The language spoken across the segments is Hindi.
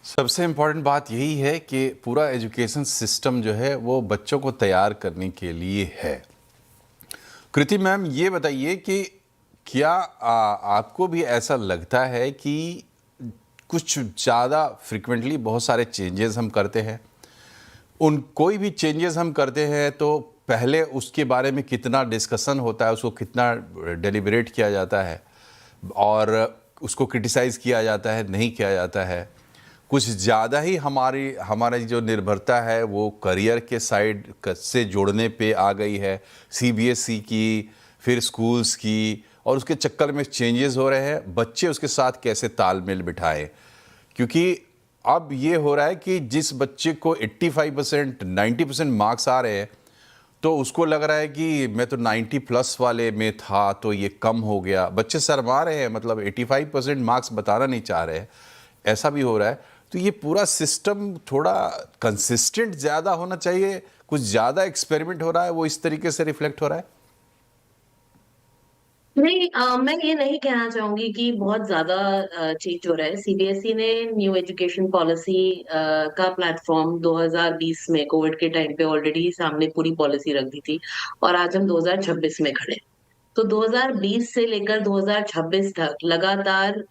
सबसे इम्पोर्टेंट बात यही है कि पूरा एजुकेशन सिस्टम जो है वो बच्चों को तैयार करने के लिए है। कृति मैम, ये बताइए कि क्या आपको भी ऐसा लगता है कि कुछ ज़्यादा फ्रिक्वेंटली बहुत सारे चेंजेस हम करते हैं? कोई भी चेंजेस हम करते हैं तो पहले उसके बारे में कितना डिस्कशन होता है, उसको कितना डेलिब्रेट किया जाता है और उसको क्रिटिसाइज़ किया जाता है, नहीं किया जाता है। कुछ ज़्यादा ही हमारी जो निर्भरता है वो करियर के साइड से जोड़ने पे आ गई है, सीबीएसई की, फिर स्कूल्स की, और उसके चक्कर में चेंजेस हो रहे हैं। बच्चे उसके साथ कैसे तालमेल बिठाएं, क्योंकि अब ये हो रहा है कि जिस बच्चे को 85% 90% मार्क्स आ रहे हैं तो उसको लग रहा है कि मैं तो 90 प्लस वाले में था तो ये कम हो गया। बच्चे शर्मा रहे हैं, मतलब 85% मार्क्स बताना नहीं चाह रहे हैं, ऐसा भी हो रहा है। तो ये पूरा सिस्टम थोड़ा कंसिस्टेंट ज़्यादा होना चाहिए, कुछ ज़्यादा एक्सपेरिमेंट हो रहा है, वो इस तरीके से रिफ्लेक्ट हो रहा है। नहीं, मैं ये नहीं कहना चाहूंगी कि बहुत ज्यादा चेंज हो रहा है। सीबीएसई ने न्यू एजुकेशन पॉलिसी का प्लेटफॉर्म 2020 में कोविड के टाइम पे ऑलरेडी सामने पूरी पॉलिसी रख दी थी और आज हम 2026 में खड़े हैं। तो 2020 से लेकर 2026 तक लगातार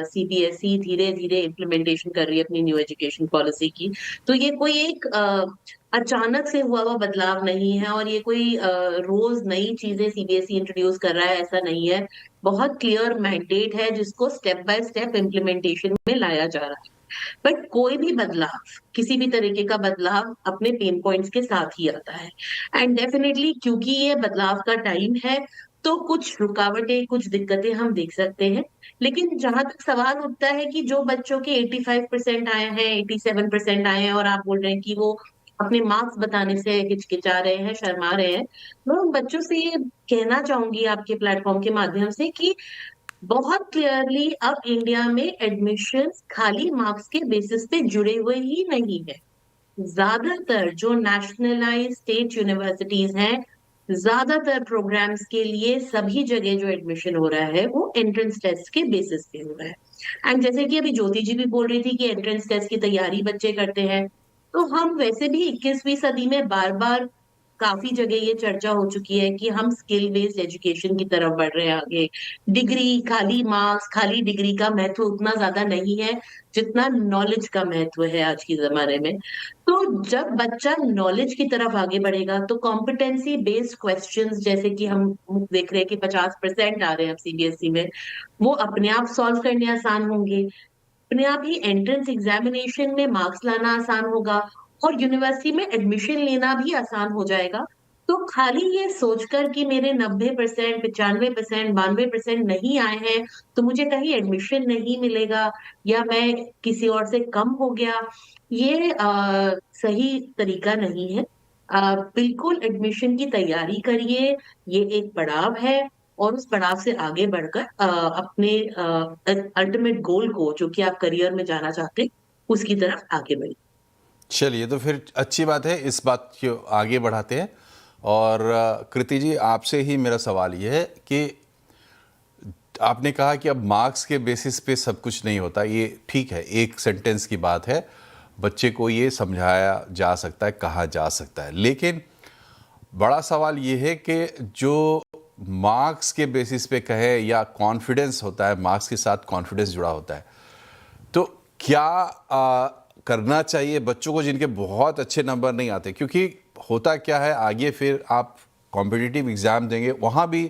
सीबीएसई धीरे धीरे इम्प्लीमेंटेशन कर रही है अपनी न्यू एजुकेशन पॉलिसी की। तो ये कोई एक अचानक से हुआ हुआ बदलाव नहीं है और ये कोई रोज नई चीजें सीबीएसई इंट्रोड्यूस कर रहा है, ऐसा नहीं है। बहुत क्लियर मैंडेट है जिसको स्टेप बाय स्टेप इम्प्लीमेंटेशन में लाया जा रहा है। बट कोई भी बदलाव, किसी भी तरीके का बदलाव अपने पेन पॉइंट्स के साथ ही आता है। एंड डेफिनेटली क्योंकि ये बदलाव का टाइम है तो कुछ रुकावटें, कुछ दिक्कतें हम देख सकते हैं। लेकिन जहां तक सवाल उठता है कि जो बच्चों के 85% आए हैं, 87% आए हैं और आप बोल रहे हैं कि वो अपने मार्क्स बताने से हिचकिचा रहे हैं, शर्मा रहे हैं, मैं उन बच्चों से ये कहना चाहूंगी आपके प्लेटफॉर्म के माध्यम से कि बहुत क्लियरली अब इंडिया में एडमिशन खाली मार्क्स के बेसिस पे जुड़े हुए ही नहीं है। ज्यादातर जो नेशनलाइज स्टेट यूनिवर्सिटीज हैं, ज्यादातर प्रोग्राम्स के लिए सभी जगह जो एडमिशन हो रहा है वो एंट्रेंस टेस्ट के बेसिस पे हो रहा है। एंड जैसे कि अभी ज्योति जी भी बोल रही थी कि एंट्रेंस टेस्ट की तैयारी बच्चे करते हैं, तो हम वैसे भी 21वीं सदी में बार बार काफी जगह ये चर्चा हो चुकी है कि हम स्किल बेस्ड एजुकेशन की तरफ बढ़ रहे हैं आगे। डिग्री, खाली मार्क्स, खाली डिग्री का महत्व उतना ज्यादा नहीं है जितना नॉलेज का महत्व है आज के जमाने में। तो जब बच्चा नॉलेज की तरफ आगे बढ़ेगा तो कॉम्पिटेंसी बेस्ड क्वेश्चंस, जैसे कि हम देख रहे हैं कि 50% आ रहे हैं अब सीबीएसई में, वो अपने आप सॉल्व करने आसान होंगे। अपने आप ही एंट्रेंस एग्जामिनेशन में मार्क्स लाना आसान होगा और यूनिवर्सिटी में एडमिशन लेना भी आसान हो जाएगा। तो खाली ये सोचकर कि मेरे 90%, 95%, 92% नहीं आए हैं तो मुझे कहीं एडमिशन नहीं मिलेगा या मैं किसी और से कम हो गया, ये सही तरीका नहीं है। बिल्कुल एडमिशन की तैयारी करिए, ये एक पड़ाव है और उस पड़ाव से आगे बढ़कर अपने अल्टीमेट गोल को, जो कि आप करियर में जाना चाहते हैं, उसकी तरफ आगे बढ़िए। चलिए, तो फिर अच्छी बात है, इस बात को आगे बढ़ाते हैं। और कृति जी, आपसे ही मेरा सवाल ये है कि आपने कहा कि अब मार्क्स के बेसिस पे सब कुछ नहीं होता, ये ठीक है, एक सेंटेंस की बात है, बच्चे को ये समझाया जा सकता है, कहा जा सकता है। लेकिन बड़ा सवाल ये है कि जो मार्क्स के बेसिस पे कहे या कॉन्फिडेंस होता है, मार्क्स के साथ कॉन्फिडेंस जुड़ा होता है, तो क्या करना चाहिए बच्चों को जिनके बहुत अच्छे नंबर नहीं आते? क्योंकि होता क्या है, आगे फिर आप कॉम्पिटिटिव एग्ज़ाम देंगे, वहाँ भी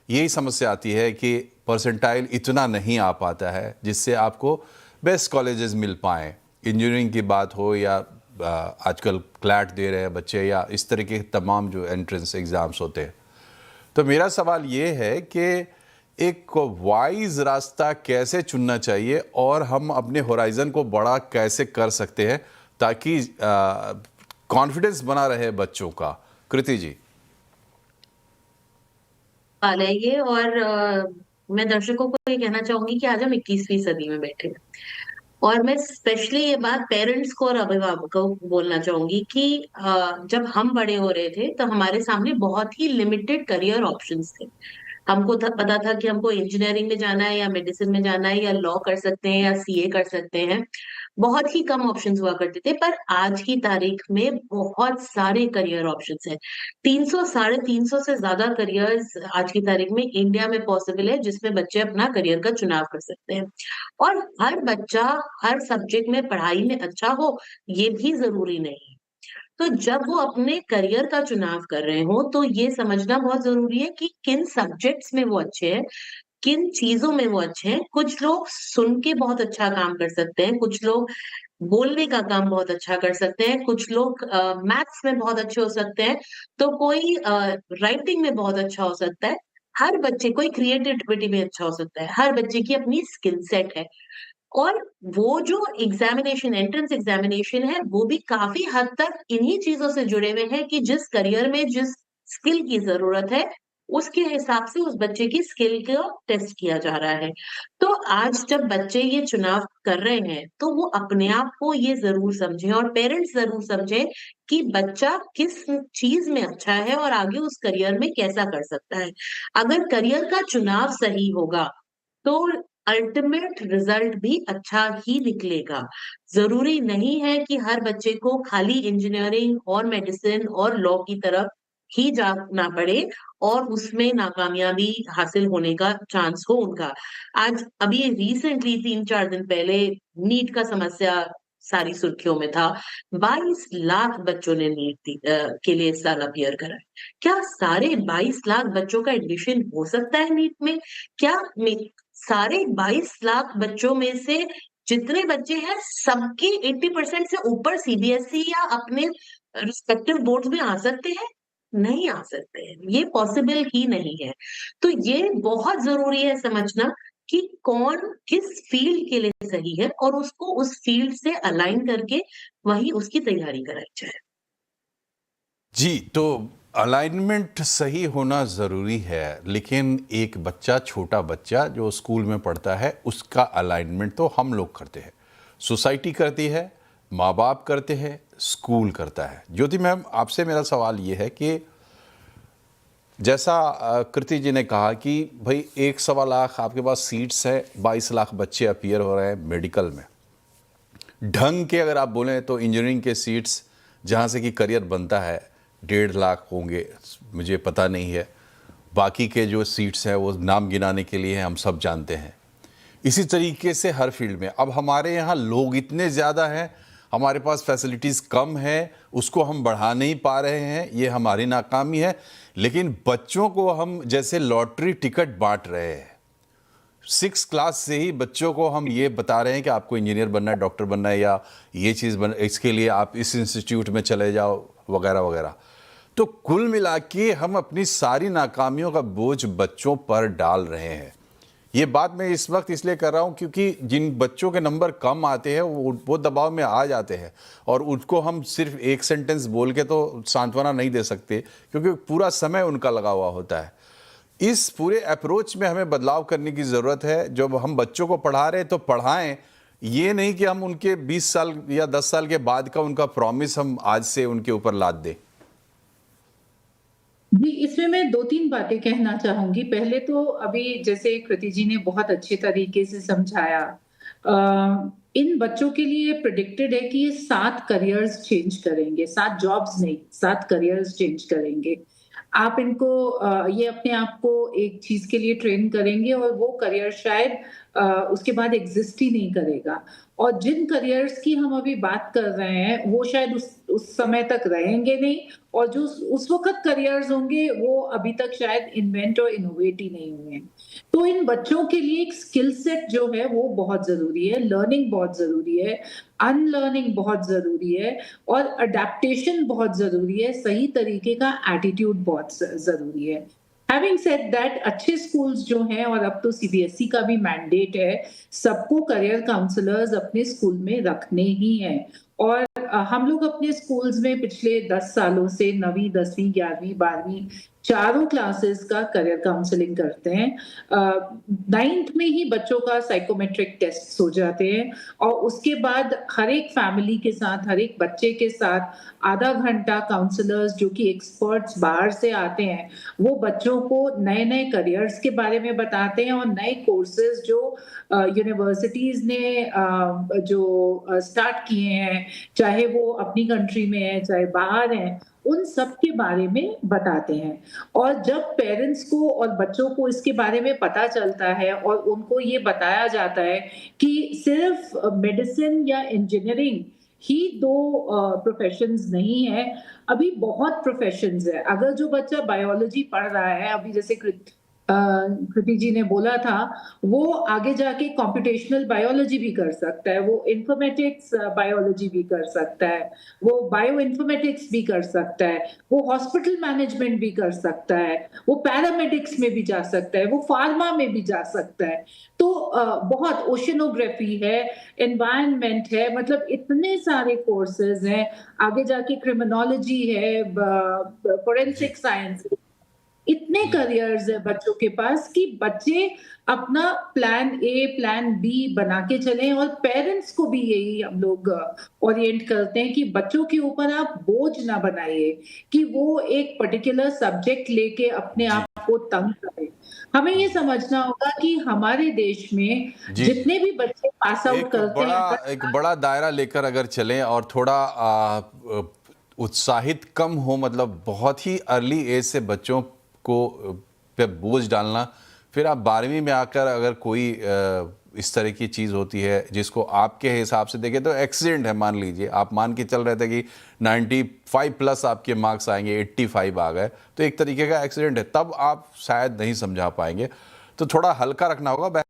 यही समस्या आती है कि परसेंटाइल इतना नहीं आ पाता है जिससे आपको बेस्ट कॉलेजेस मिल पाएँ। इंजीनियरिंग की बात हो या आजकल क्लैट दे रहे हैं बच्चे, या इस तरह के तमाम जो एंट्रेंस एग्ज़ाम्स होते हैं। तो मेरा सवाल ये है कि एक वाइज रास्ता कैसे चुनना चाहिए और हम अपने होराइजन को बड़ा कैसे कर सकते हैं ताकि कॉन्फिडेंस बना रहे बच्चों का? कृति जी। हाल है ये, और मैं दर्शकों को ये कहना चाहूंगी कि आज हम 21वीं सदी में बैठे हैं। और मैं स्पेशली ये बात पेरेंट्स को और अभिभावकों को बोलना चाहूंगी कि जब हम बड़े हो रहे थे तो हमारे सामने बहुत ही लिमिटेड करियर ऑप्शंस थे। हमको पता था कि हमको इंजीनियरिंग में जाना है या मेडिसिन में जाना है या लॉ कर सकते हैं या सीए कर सकते हैं। बहुत ही कम ऑप्शंस हुआ करते थे, पर आज की तारीख में बहुत सारे करियर ऑप्शंस हैं। 300 साढ़े 300 से ज्यादा करियर्स आज की तारीख में इंडिया में पॉसिबल है, जिसमें बच्चे अपना करियर का चुनाव कर सकते हैं। और हर बच्चा हर सब्जेक्ट में पढ़ाई में अच्छा हो, ये भी जरूरी नहीं है। तो जब वो अपने करियर का चुनाव कर रहे हो, तो ये समझना बहुत जरूरी है कि किन सब्जेक्ट्स में वो अच्छे हैं, किन चीजों में वो अच्छे हैं। कुछ लोग सुन के बहुत अच्छा काम कर सकते हैं, कुछ लोग बोलने का काम बहुत अच्छा कर सकते हैं, कुछ लोग मैथ्स में बहुत अच्छे हो सकते हैं, तो कोई राइटिंग में बहुत अच्छा हो सकता है। हर बच्चे, कोई क्रिएटिविटी में अच्छा हो सकता है, हर बच्चे की अपनी स्किल सेट है। और वो जो एग्जामिनेशन, एंट्रेंस एग्जामिनेशन है, वो भी काफी हद तक इन्हीं चीजों से जुड़े हुए हैं कि जिस करियर में जिस स्किल की जरूरत है, उसके हिसाब से उस बच्चे की स्किल को टेस्ट किया जा रहा है। तो आज जब बच्चे ये चुनाव कर रहे हैं, तो वो अपने आप को ये जरूर समझें और पेरेंट्स जरूर समझें कि बच्चा किस चीज में अच्छा है और आगे उस करियर में कैसा कर सकता है। अगर करियर का चुनाव सही होगा, तो अल्टीमेट रिजल्ट भी अच्छा ही निकलेगा। जरूरी नहीं है कि हर बच्चे को खाली इंजीनियरिंग और मेडिसिन और लॉ की तरफ ही जाना पड़े और उसमें नाकामयाबी हासिल होने का चांस हो उनका। आज अभी रिसेंटली 3-4 दिन पहले नीट का समस्या सारी सुर्खियों में था। 22 लाख बच्चों ने के लिए इस साल अपियर करा है। क्या सारे 22 लाख बच्चों का एडमिशन हो सकता है नीट में? क्या सारे 22 लाख बच्चों में से जितने बच्चे हैं, सबके 80% से ऊपर सीबीएसई या अपने रिस्पेक्टिव बोर्ड्स में आ सकते हैं? नहीं आ सकते हैं, ये पॉसिबल ही नहीं है। तो ये बहुत जरूरी है समझना कि कौन किस फील्ड के लिए सही है और उसको उस फील्ड से अलाइन करके वही उसकी तैयारी कराई जाए। जी, तो अलाइनमेंट सही होना ज़रूरी है, लेकिन एक बच्चा, छोटा बच्चा जो स्कूल में पढ़ता है, उसका अलाइनमेंट तो हम लोग करते हैं, सोसाइटी करती है, माँ बाप करते हैं, स्कूल करता है। ज्योति मैम, आपसे मेरा सवाल ये है कि जैसा कृति जी ने कहा कि भाई 1-1.25 लाख आपके पास सीट्स है, 22 लाख बच्चे अपीयर हो रहे हैं मेडिकल में। ढंग के अगर आप बोलें तो इंजीनियरिंग के सीट्स जहाँ से कि करियर बनता है 1.5 लाख होंगे, मुझे पता नहीं है। बाकी के जो सीट्स हैं वो नाम गिनाने के लिए हैं, हम सब जानते हैं। इसी तरीके से हर फील्ड में अब हमारे यहाँ लोग इतने ज़्यादा हैं, हमारे पास फैसिलिटीज़ कम है, उसको हम बढ़ा नहीं पा रहे हैं, ये हमारी नाकामी है। लेकिन बच्चों को हम जैसे लॉटरी टिकट बांट रहे हैं। 6 क्लास से ही बच्चों को हम ये बता रहे हैं कि आपको इंजीनियर बनना है, डॉक्टर बनना है, या ये चीज़ इसके लिए आप इस इंस्टीट्यूट में चले जाओ, वगैरह वगैरह। तो कुल मिला के हम अपनी सारी नाकामियों का बोझ बच्चों पर डाल रहे हैं। ये बात मैं इस वक्त इसलिए कर रहा हूँ क्योंकि जिन बच्चों के नंबर कम आते हैं वो दबाव में आ जाते हैं, और उनको हम सिर्फ एक सेंटेंस बोल के तो सांत्वना नहीं दे सकते, क्योंकि पूरा समय उनका लगा हुआ होता है। इस पूरे अप्रोच में हमें बदलाव करने की ज़रूरत है। जब हम बच्चों को पढ़ा रहे हैं तो पढ़ाएं, ये नहीं कि हम उनके 20 साल या 10 साल के बाद का उनका प्रॉमिस हम आज से उनके ऊपर लाद दें। जी, इसमें मैं 2-3 बातें कहना चाहूँगी। पहले तो अभी जैसे कृति जी ने बहुत अच्छे तरीके से समझाया, इन बच्चों के लिए प्रेडिक्टेड है कि ये 7 करियर्स चेंज करेंगे, 7 जॉब्स नहीं, 7 करियर्स चेंज करेंगे। आप इनको ये अपने आप को एक चीज़ के लिए ट्रेन करेंगे और वो करियर शायद उसके बाद एग्ज़िस्ट ही नहीं करेगा। और जिन करियर्स की हम अभी बात कर रहे हैं, वो शायद उस समय तक रहेंगे नहीं, और जो उस वक़्त करियर्स होंगे, वो अभी तक शायद इन्वेंट और इनोवेट ही नहीं हुए हैं। तो इन बच्चों के लिए एक स्किल सेट जो है, वो बहुत ज़रूरी है, लर्निंग बहुत ज़रूरी है, अनलर्निंग बहुत ज़रूरी है, और अडैप्टेशन बहुत ज़रूरी है, सही तरीके का एटीट्यूड बहुत ज़रूरी है। हैविंग सेड दैट, अच्छे स्कूल्स जो हैं, और अब तो सीबीएसई का भी मैंडेट है, सबको करियर काउंसलर्स अपने स्कूल में रखने ही हैं। और हम लोग अपने स्कूल्स में पिछले 10 सालों से 9वीं, 10वीं, 11वीं, 12वीं चारों क्लासेस का करियर काउंसलिंग करते हैं। 9th में ही बच्चों का साइकोमेट्रिक टेस्ट हो जाते हैं और उसके बाद हर एक फैमिली के साथ, हर एक बच्चे के साथ आधा घंटा काउंसलर्स जो कि एक्सपर्ट्स बाहर से आते हैं, वो बच्चों को नए-नए करियर्स के बारे में बताते हैं और नए कोर्सेज जो यूनिवर्सिटीज ने स्टार्ट किए हैं, चाहे वो अपनी कंट्री में है, चाहे बाहर हैं, उन सब के बारे में बताते हैं। और जब पेरेंट्स को और बच्चों को इसके बारे में पता चलता है और उनको ये बताया जाता है कि सिर्फ मेडिसिन या इंजीनियरिंग ही 2 प्रोफेशंस नहीं है, अभी बहुत प्रोफेशंस है। अगर जो बच्चा बायोलॉजी पढ़ रहा है, अभी जैसे कृति जी ने बोला था, वो आगे जाके कंप्यूटेशनल बायोलॉजी भी कर सकता है, वो इन्फॉर्मेटिक्स बायोलॉजी भी कर सकता है, वो बायो इन्फॉर्मेटिक्स भी कर सकता है, वो हॉस्पिटल मैनेजमेंट भी कर सकता है, वो पैरामेडिक्स में भी जा सकता है, वो फार्मा में भी जा सकता है। तो बहुत ओशनोग्राफी है, एनवायरनमेंट है, मतलब इतने सारे कोर्सेज हैं, आगे जाके क्रिमिनोलॉजी है, फोरेंसिक साइंस, इतने करियर्स है बच्चों के पास कि बच्चे अपना प्लान ए, प्लान बी बना के चलें और पेरेंट्स को भी यही हम लोग ओरिएंट करते हैं कि बच्चों के ऊपर आप बोझ ना बनाइए कि वो एक पर्टिकुलर सब्जेक्ट लेके अपने जी आप को तंग करें। हमें ये समझना होगा कि हमारे देश में जी जितने भी बच्चे पास आउट करते हैं, एक बड़ा दायरा लेकर अगर चलें और थोड़ा उत्साहित कम हो, मतलब बहुत ही अर्ली एज से बच्चों को पे बोझ डालना, फिर आप 12वीं में आकर अगर कोई इस तरह की चीज़ होती है जिसको आपके हिसाब से देखें तो एक्सीडेंट है, मान लीजिए आप मान के चल रहे थे कि 95 प्लस आपके मार्क्स आएंगे, 85 आ गए, तो एक तरीके का एक्सीडेंट है, तब आप शायद नहीं समझा पाएंगे, तो थोड़ा हल्का रखना होगा।